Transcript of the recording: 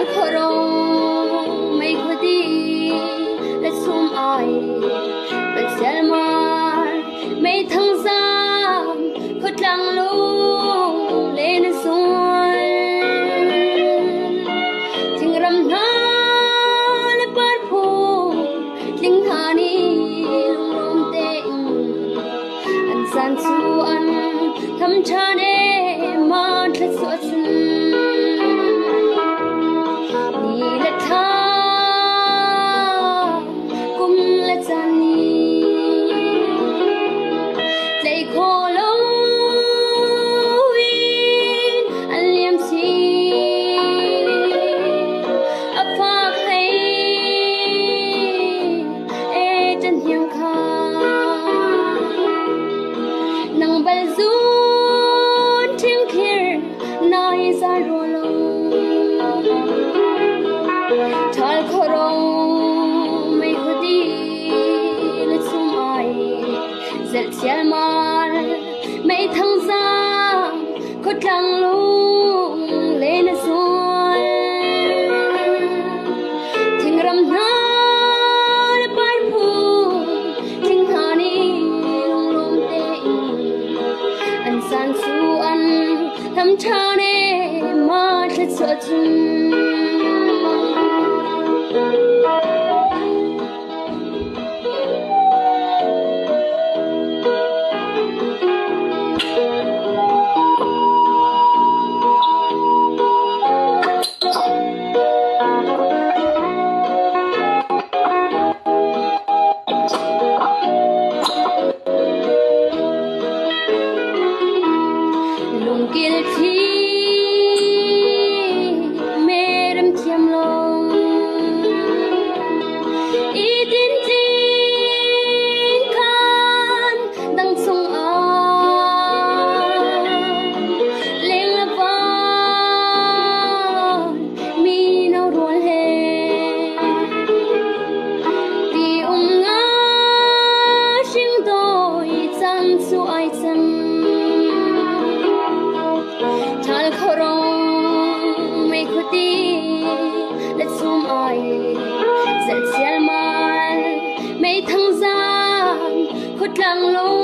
Chal khorong may khudi let sum ai let selmar may thang sam khut lang lung lên suan thing ram na le par phu thing thani lung lom te an san su an tham cha ne ma thlet so Chal khorong may khudi let sum ai zel chial mar may thang sam khut lang lung lên suan thing ram na le par phu thing thani lung lom te an san su an tham cha ne ma thlet so chun guilty merem thiam long idin tin kan dang song a leng la pa mi no rol he ti nga sing doi chan su ai chan Chal khorong may khudi let sum ai zel chial mar may thang sam khut lang lo